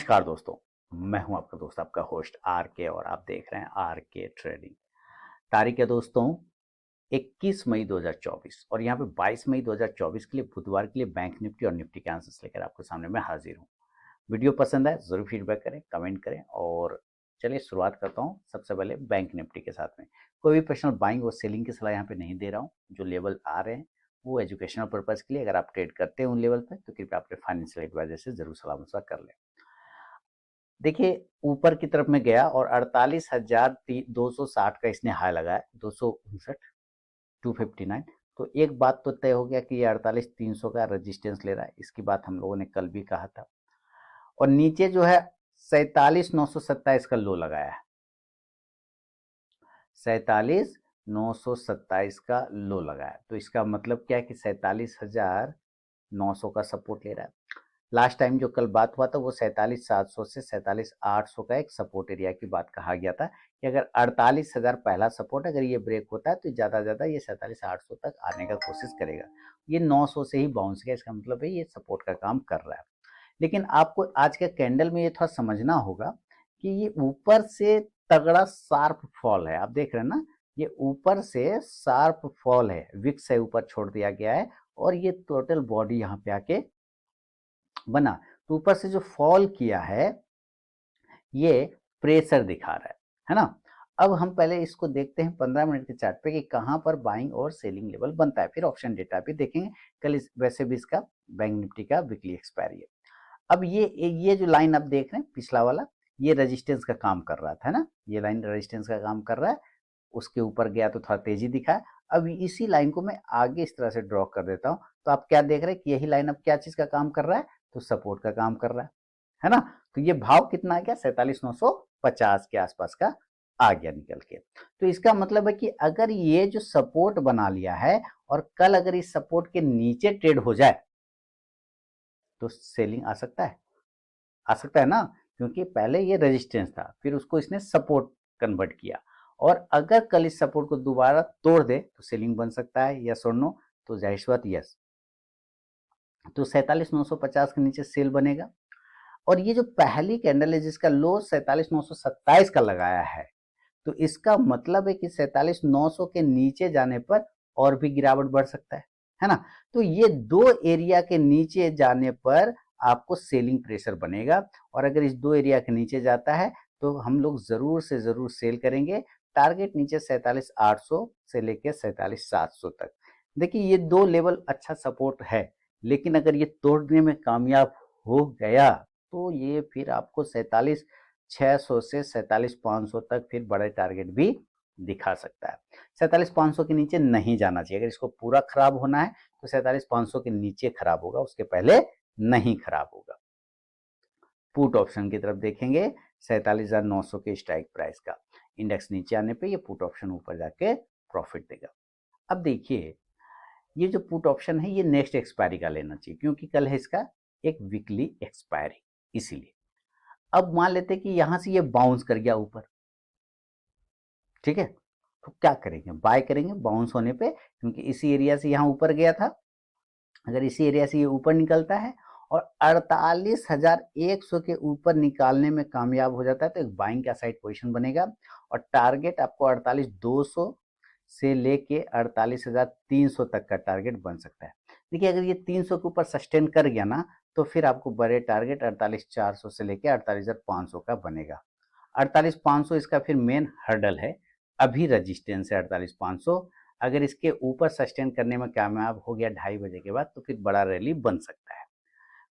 नमस्कार दोस्तों, मैं हूं आपका दोस्त, आपका होस्ट आर के, और आप देख रहे हैं आर के ट्रेडिंग। तारीख है दोस्तों 21 मई 2024 और यहाँ पे 22 मई 2024 के लिए बुधवार के लिए बैंक निफ्टी और निफ्टी के आंसर्स लेकर आपके सामने मैं हाजिर हूँ। वीडियो पसंद आए जरूर फीडबैक करें, कमेंट करें। और चलिए शुरुआत करता हूँ सबसे पहले बैंक निफ्टी के साथ में। कोई भी पर्सनल बाइंग और सेलिंग की सलाह यहाँ पे नहीं दे रहा हूँ। जो लेवल आ रहे हैं वो एजुकेशनल पर्पज़ के लिए, अगर आप ट्रेड करते हैं उन लेवल पे तो कृपया अपने फाइनेंशियल एडवाइजर से जरूर सलाह मशवरा कर लें। देखिए ऊपर की तरफ में गया और 48,260 का इसने हाई लगाया, 259। तो एक बात तो तय हो गया कि ये 48,300 का रेजिस्टेंस ले रहा है। इसकी बात हम लोगों ने कल भी कहा था। और नीचे जो है 47,927 का लो लगाया है, 47,927 का लो लगाया। तो इसका मतलब क्या है कि 47,900 का सपोर्ट ले रहा है। लास्ट टाइम जो कल बात हुआ था वो 47,700 से 47,800 का एक सपोर्ट एरिया की बात कहा गया था कि अगर 48,000 पहला सपोर्ट, अगर ये ब्रेक होता है तो ज़्यादा ज़्यादा ये 47,800 तक आने का कोशिश करेगा। ये 900 से ही बाउंस किया, इसका मतलब है ये सपोर्ट का काम कर रहा है। लेकिन आपको आज के कैंडल में ये थोड़ा समझना होगा कि ये ऊपर से तगड़ा शार्प फॉल है। आप देख रहे हैं ना, ये ऊपर से शार्प फॉल है, विक्स है ऊपर छोड़ दिया गया है और ये टोटल बॉडी यहाँ पे आके बना। तो ऊपर से जो फॉल किया है ये प्रेशर दिखा रहा है ना। अब हम पहले इसको देखते हैं 15 मिनट के चार्ट पे कि कहां पर बाइंग और सेलिंग लेवल बनता है, फिर ऑप्शन डेटा भी देखेंगे। कल वैसे भी इसका बैंक निफ्टी का वीकली एक्सपायरी है। अब ये जो लाइन आप देख रहे हैं पिछला वाला, ये रेजिस्टेंस का काम कर रहा था ना, ये लाइन रेजिस्टेंस का काम कर रहा है। उसके ऊपर गया तो थोड़ा तेजी दिखा। अब इसी लाइन को मैं आगे इस तरह से ड्रॉ कर देता हूं, तो आप क्या देख रहे हैं कि यही लाइन अब क्या चीज का काम कर रहा है, तो सपोर्ट का काम कर रहा है ना। तो ये भाव कितना आ गया, 47,950 के आसपास का आ गया निकल के। तो इसका मतलब है कि अगर ये जो सपोर्ट बना लिया है और कल अगर इस सपोर्ट के नीचे ट्रेड हो जाए तो सेलिंग आ सकता है ना, क्योंकि पहले ये रेजिस्टेंस था, फिर उसको इसने सपोर्ट कन्वर्ट किया। और अगर कल इस सपोर्ट को दोबारा तोड़ दे तो सेलिंग बन सकता है, यस और नो। तो जाहिर सी बात यस, तो 47,950 के नीचे सेल बनेगा। और ये जो पहली कैंडल है जिसका लो 47,927 का लगाया है, तो इसका मतलब है कि 47,900 के नीचे जाने पर और भी गिरावट बढ़ सकता है ना। तो ये दो एरिया के नीचे जाने पर आपको सेलिंग प्रेशर बनेगा, और अगर इस दो एरिया के नीचे जाता है तो हम लोग जरूर से जरूर सेल करेंगे। टारगेट नीचे 47,800 से लेकर 47,700 तक। देखिए ये दो लेवल अच्छा सपोर्ट है, लेकिन अगर ये तोड़ने में कामयाब हो गया तो ये फिर आपको 47,600 से 47,500 तक फिर बड़े टारगेट भी दिखा सकता है। 47,500 के नीचे नहीं जाना चाहिए। अगर इसको पूरा खराब होना है तो 47,500 के नीचे खराब होगा, उसके पहले नहीं खराब होगा। पुट ऑप्शन की तरफ देखेंगे, 47,900 के स्ट्राइक प्राइस का इंडेक्स नीचे आने पे ये पुट ऑप्शन ऊपर जाके प्रॉफिट देगा। अब देखिए ये जो पुट ऑप्शन है ये नेक्स्ट एक्सपायरी का लेना चाहिए, क्योंकि कल है इसका एक वीकली एक्सपायरी, इसीलिए। अब मान लेते हैं कि यहां से ये बाउंस कर गया ऊपर, ठीक है, तो क्या करेंगे, बाय करेंगे बाउंस होने पे, क्योंकि इसी एरिया से यहां ऊपर गया था। अगर इसी एरिया से ये ऊपर निकलता है और 48,100 के ऊपर निकालने में कामयाब हो जाता है तो एक बाइंग का साइड पोजीशन बनेगा। और टारगेट आपको 48,200 से लेके 48,300 तक का टारगेट बन सकता है। देखिए अगर ये 300 के ऊपर सस्टेन कर गया ना तो फिर आपको बड़े टारगेट 48,400 से लेके 48,500 का बनेगा। 48,500 इसका फिर मेन हर्डल है, अभी रजिस्टेंस है 48,500। अगर इसके ऊपर सस्टेन करने में कामयाब हो गया 2:30 बजे के बाद तो फिर बड़ा रैली बन सकता है।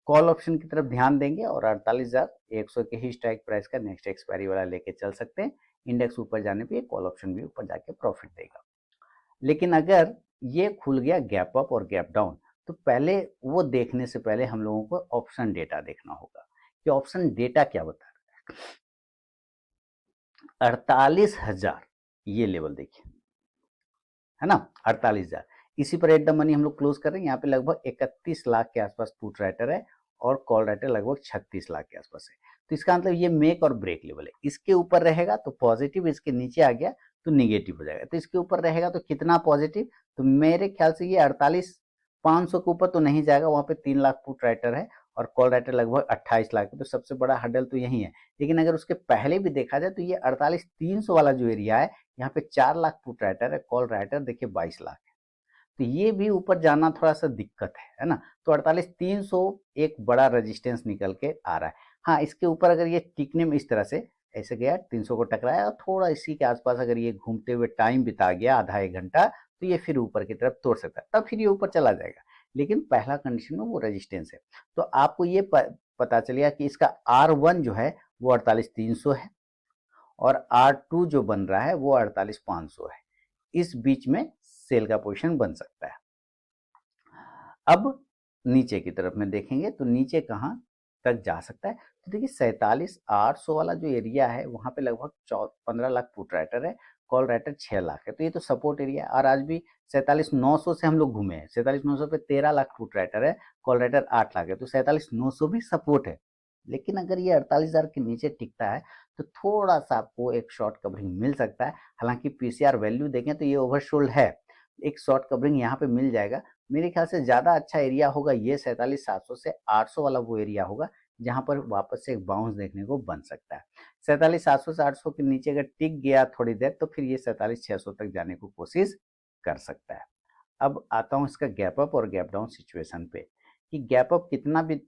कॉल ऑप्शन की तरफ ध्यान देंगे और 48,100 के ही स्ट्राइक प्राइस का नेक्स्ट एक्सपायरी वाला लेके चल सकते हैं। इंडेक्स ऊपर जाने पे कॉल ऑप्शन भी ऊपर जाके प्रॉफिट देगा। लेकिन अगर ये खुल गया गैप अप और गैप डाउन तो पहले वो देखने से पहले हम लोगों को ऑप्शन डेटा देखना होगा कि ऑप्शन डेटा क्या बता रहा है। 48,000 ये लेवल देखिए, है ना, 48,000। इसी पर एट द मनी हम लोग क्लोज कर रहे हैं। यहाँ पे लगभग 31 लाख के आसपास पुट राइटर है और कॉल राइटर लगभग 36 लाख के आसपास है। तो इसका मतलब ये मेक और ब्रेक लेवल है। इसके ऊपर रहेगा तो पॉजिटिव, इसके नीचे आ गया तो निगेटिव हो जाएगा। तो इसके ऊपर रहेगा तो कितना पॉजिटिव, तो मेरे ख्याल से ये 48,500 के ऊपर तो नहीं जाएगा, वहां पे 3 लाख पुट राइटर है और कॉल राइटर लगभग 28 लाख है, तो सबसे बड़ा हर्डल तो यही है। लेकिन अगर उसके पहले भी देखा जाए तो ये 48,300 वाला जो एरिया है, यहाँ पे 4 लाख पुट राइटर है, कॉल राइटर देखिए 22 लाख है, तो ये भी ऊपर जाना थोड़ा सा दिक्कत है ना। तो 48,300 एक बड़ा रेजिस्टेंस निकल के आ रहा है। हाँ, इसके ऊपर अगर ये टिकने में इस तरह से ऐसे गया, 300 को टकराया और थोड़ा इसी के आसपास अगर ये घूमते हुए टाइम बिता गया आधा एक घंटा, तो ये फिर ऊपर की तरफ तोड़ सकता है, तब फिर ये ऊपर चला जाएगा। लेकिन पहला कंडीशन में वो रेजिस्टेंस है। तो आपको ये पता चलेगा कि इसका R1 जो है वो 48,300 है और R2 जो बन रहा है वो 48,500 है। इस बीच में सेल का पोजीशन बन सकता है। अब नीचे की तरफ में देखेंगे तो नीचे कहाँ तक जा सकता है, तो देखिए 47,800 वाला जो एरिया है वहां पे लगभग 15 लाख पुट राइटर है, कॉल राइटर 6 लाख है, तो ये तो सपोर्ट एरिया है। और आज भी 47,900 से हम लोग घूमे हैं, 47,900 पे 13 लाख पुट राइटर है, कॉल राइटर 8 लाख है, तो 47,900 भी सपोर्ट है। लेकिन अगर ये 48,000 के नीचे टिकता है तो थोड़ा सा आपको एक शॉर्ट कवरिंग मिल सकता है। हालांकि पीसीआर वैल्यू देखें तो ये ओवरसोल्ड है, एक शॉर्ट कवरिंग यहाँ पे मिल जाएगा। मेरे ख्याल से ज़्यादा अच्छा एरिया होगा ये 47,700 से 800 वाला वो एरिया होगा, जहाँ पर वापस से एक बाउंस देखने को बन सकता है। 47,700 से 800 के नीचे अगर टिक गया थोड़ी देर तो फिर ये 47,600 तक जाने को कोशिश कर सकता है। अब आता हूँ इसका गैप अप और गैप डाउन सिचुएशन पे, कि गैप अप कितना भी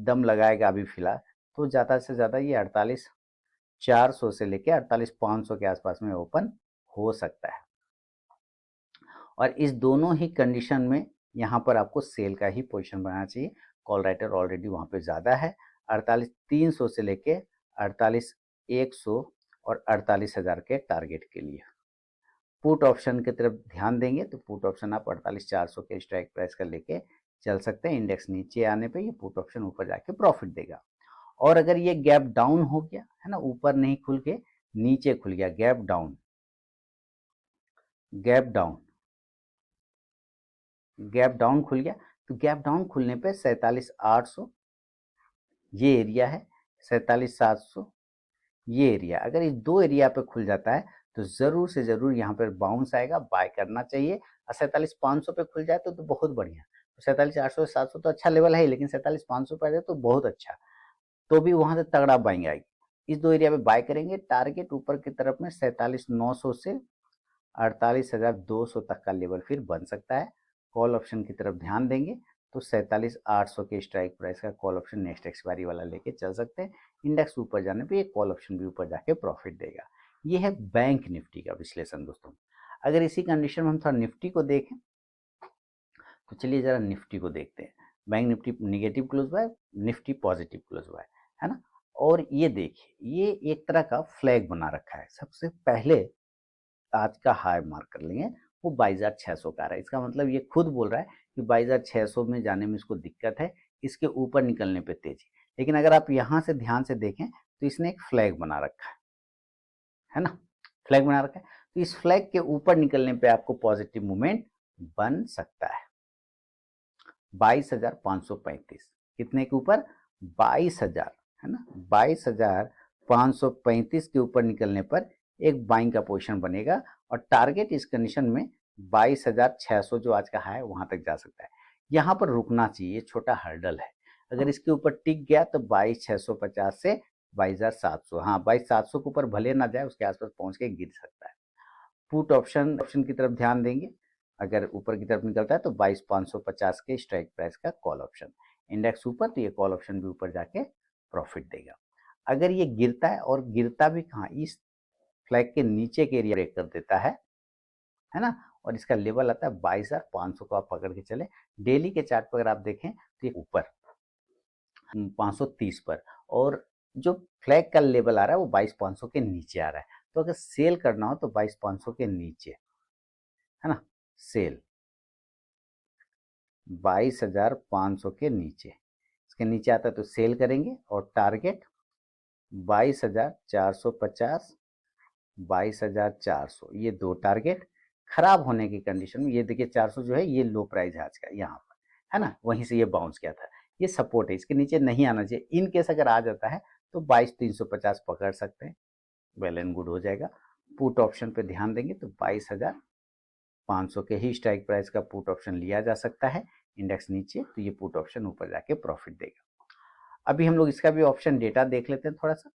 दम लगाएगा अभी फिलहाल, तो ज़्यादा से ज़्यादा ये 48,400 से लेके 48,500 के आसपास में ओपन हो सकता है। और इस दोनों ही कंडीशन में यहाँ पर आपको सेल का ही पोजीशन बनाना चाहिए। कॉल राइटर ऑलरेडी वहाँ पे ज़्यादा है, 48,300 से लेके 48,100 और 48,000 के टारगेट के लिए। पुट ऑप्शन की तरफ ध्यान देंगे तो पुट ऑप्शन आप 48,400 के स्ट्राइक प्राइस का लेके चल सकते हैं। इंडेक्स नीचे आने पे ये पुट ऑप्शन ऊपर जाके प्रॉफिट देगा। और अगर ये गैप डाउन हो गया है ना, ऊपर नहीं खुल के नीचे खुल गया, gap down, gap down, gap down खुल गया, तो गैप डाउन खुलने पे 47,800 ये एरिया है, 47,700 ये एरिया, अगर इस दो एरिया पे खुल जाता है तो जरूर से जरूर यहाँ पर बाउंस आएगा, बाय करना चाहिए। और 47,500 पे खुल जाए तो बहुत बढ़िया। तो 47,800 से 700 तो अच्छा लेवल है, लेकिन 47,500 पे आ जाए तो बहुत अच्छा, तो भी वहां से तगड़ा बाइंग आएगी। इस दो एरिया पे बाय करेंगे। टारगेट ऊपर की तरफ में 47,900 से 48,200 तक का लेवल फिर बन सकता है। कॉल ऑप्शन की तरफ ध्यान देंगे तो 47,800 के स्ट्राइक प्राइस का कॉल ऑप्शन नेक्स्ट एक्सपायरी वाला लेके चल सकते हैं। इंडेक्स ऊपर जाने पे ये कॉल ऑप्शन भी ऊपर जाके प्रॉफिट देगा। ये है बैंक निफ्टी का विश्लेषण दोस्तों। अगर इसी कंडीशन में हम थोड़ा निफ्टी को देखें तो चलिए जरा निफ्टी को देखते हैं। बैंक निफ्टी निगेटिव क्लोज हुआ है, निफ्टी पॉजिटिव क्लोज हुआ है ना। और ये देखिए ये एक तरह का फ्लैग बना रखा है। सबसे पहले आज का हाई मार्क कर लेंगे, वो 22,600 का आ रहा है। इसका मतलब ये खुद बोल रहा है कि 22,600 में जाने में इसको दिक्कत है, इसके ऊपर निकलने पे तेजी। लेकिन अगर आप यहाँ से ध्यान से देखें तो इसने एक फ्लैग बना रखा है ना, फ्लैग बना रखा है। तो इस फ्लैग के ऊपर निकलने पे आपको पॉजिटिव मूवमेंट बन सकता है। 22,535 कितने के ऊपर, 22,000 है ना, 22,535 के ऊपर निकलने पर एक बाइंग का पोजीशन बनेगा। और टारगेट इस कंडीशन में 22,600 जो आज का हाई है वहां तक जा सकता है। यहाँ पर रुकना चाहिए, छोटा हर्डल है। अगर इसके ऊपर टिक गया तो 22,650 से 22,700, हाँ 22,700 के ऊपर भले ना जाए, उसके आसपास पहुंच के गिर सकता है। पुट ऑप्शन ऑप्शन की तरफ ध्यान देंगे। अगर ऊपर की तरफ निकलता है तो 22,550 के स्ट्राइक प्राइस का कॉल ऑप्शन। इंडेक्स ऊपर तो ये कॉल ऑप्शन भी ऊपर जाके प्रॉफिट देगा। अगर ये गिरता है, और गिरता भी कहाँ, इस फ्लैग के नीचे के एरिया ब्रेक कर देता है ना, और इसका लेवल आता है 22,500 को आप पकड़ के चले। डेली के चार्ट पर अगर आप देखें तो ये ऊपर 530 पर, और जो फ्लैग का लेवल आ रहा है वो 22,500 के नीचे आ रहा है। तो अगर सेल करना हो तो 22,500 के नीचे है ना, सेल 22,500 के नीचे, इसके नीचे आता है तो सेल करेंगे। और टारगेट 22,450, 22,400, ये दो टारगेट। खराब होने की कंडीशन में ये देखिए 400 जो है ये लो प्राइस है आज का यहाँ पर, है ना, वहीं से ये बाउंस किया था, ये सपोर्ट है, इसके नीचे नहीं आना चाहिए। इन केस अगर आ जाता है तो 22,350 पकड़ सकते हैं, वेल एंड गुड हो जाएगा। पुट ऑप्शन पे ध्यान देंगे तो 22,500 के ही स्ट्राइक प्राइस का पुट ऑप्शन लिया जा सकता है। इंडेक्स नीचे तो ये पुट ऑप्शन ऊपर जाके प्रॉफिट देगा। अभी हम लोग इसका भी ऑप्शन डेटा देख लेते हैं थोड़ा सा,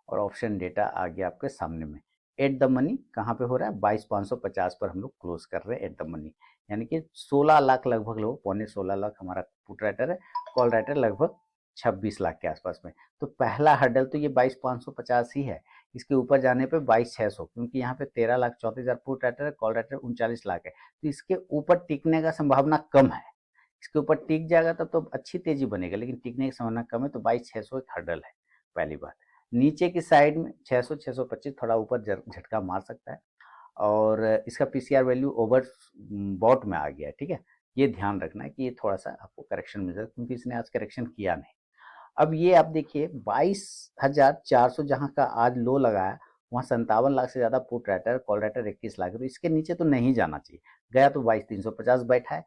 और ऑप्शन डेटा आ गया आपके सामने में। एट द मनी कहाँ पे हो रहा है, 22,550 पर हम लोग क्लोज कर रहे हैं एट द मनी, यानी कि 16 लाख लगभग लोग, पौने 16 लाख हमारा पुट राइटर है, कॉल राइटर लगभग 26 लाख के आसपास में। तो पहला हर्डल तो ये 22,550 ही है, इसके ऊपर जाने पे 22,600, क्योंकि यहाँ पे 13,34,000 पुट राइटर है, कॉल राइटर 39 लाख है, तो इसके ऊपर टिकने का संभावना कम है। इसके ऊपर टिक जाएगा तब तो अच्छी तेजी बनेगा, लेकिन टिकने की संभावना कम है, तो 22,600 एक हर्डल है पहली बात। नीचे की साइड में 600 625 थोड़ा ऊपर झटका मार सकता है, और इसका पीसीआर वैल्यू ओवर बॉट में आ गया है, ठीक है। ये ध्यान रखना है कि ये थोड़ा सा आपको करेक्शन मिल जाए, क्योंकि इसने आज करेक्शन किया नहीं। अब ये आप देखिए 22,400 जहाँ का आज लो लगाया, वहाँ 57 लाख से ज़्यादा put writer, call writer 21 lakh, तो इसके नीचे तो नहीं जाना चाहिए। गया तो 22,350 बैठा है,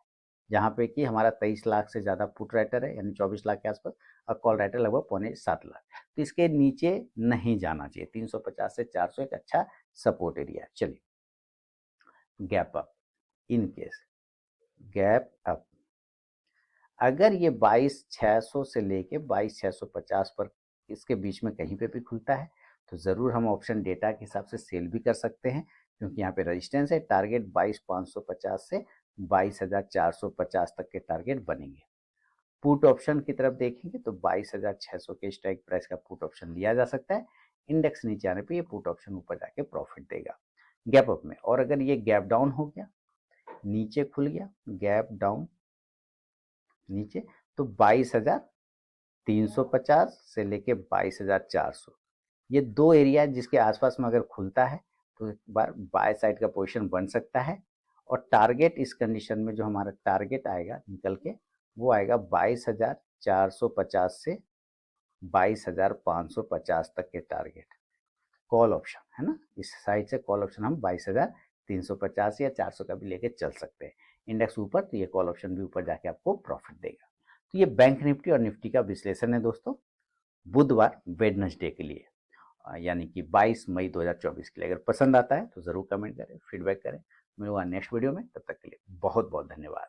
जहाँ पे कि हमारा 23 लाख से ज़्यादा पुट राइटर है, यानी 24 लाख के आसपास, और कॉल राइटर लगभग पौने 7 लाख, तो इसके नीचे नहीं जाना चाहिए। 350 से 400 एक अच्छा सपोर्ट एरिया है। चलिए, gap up, in case gap up अगर ये 22,600 से लेके 22,650 पर इसके बीच में कहीं पे भी खुलता है, तो ज़रूर हम ऑप्शन डेटा के हिसाब से सेल भी कर सकते हैं, क्योंकि यहाँ पे रेजिस्टेंस है। टारगेट 22,550 से 22,450 तक के टारगेट बनेंगे। पुट ऑप्शन की तरफ देखेंगे तो 22,600 के स्ट्राइक प्राइस का पुट ऑप्शन लिया जा सकता है। इंडेक्स नीचे आने पे ये पुट ऑप्शन ऊपर जाके प्रॉफिट देगा गैप अप में। और अगर ये गैप डाउन हो गया, नीचे खुल गया, गैप डाउन नीचे, तो 22,350 से लेके 22,400, ये दो एरिया जिसके आसपास में अगर खुलता है तो एक बार बाय साइड का पोजीशन बन सकता है। और टारगेट इस कंडीशन में जो हमारा टारगेट आएगा निकल के, वो आएगा 22,450 से 22,550 तक के टारगेट। कॉल ऑप्शन है ना, इस साइड से कॉल ऑप्शन हम 22,350 या 400 का भी लेके चल सकते हैं। इंडेक्स ऊपर तो ये कॉल ऑप्शन भी ऊपर जाके आपको प्रॉफिट देगा। तो ये बैंक निफ्टी और निफ्टी का विश्लेषण है दोस्तों, बुधवार वेडनेसडे के लिए, यानी कि 22 मई 2024 के लिए। अगर पसंद आता है तो ज़रूर कमेंट करें, फीडबैक करें। मिलूंगा नेक्स्ट वीडियो में, तब तक के लिए बहुत बहुत धन्यवाद।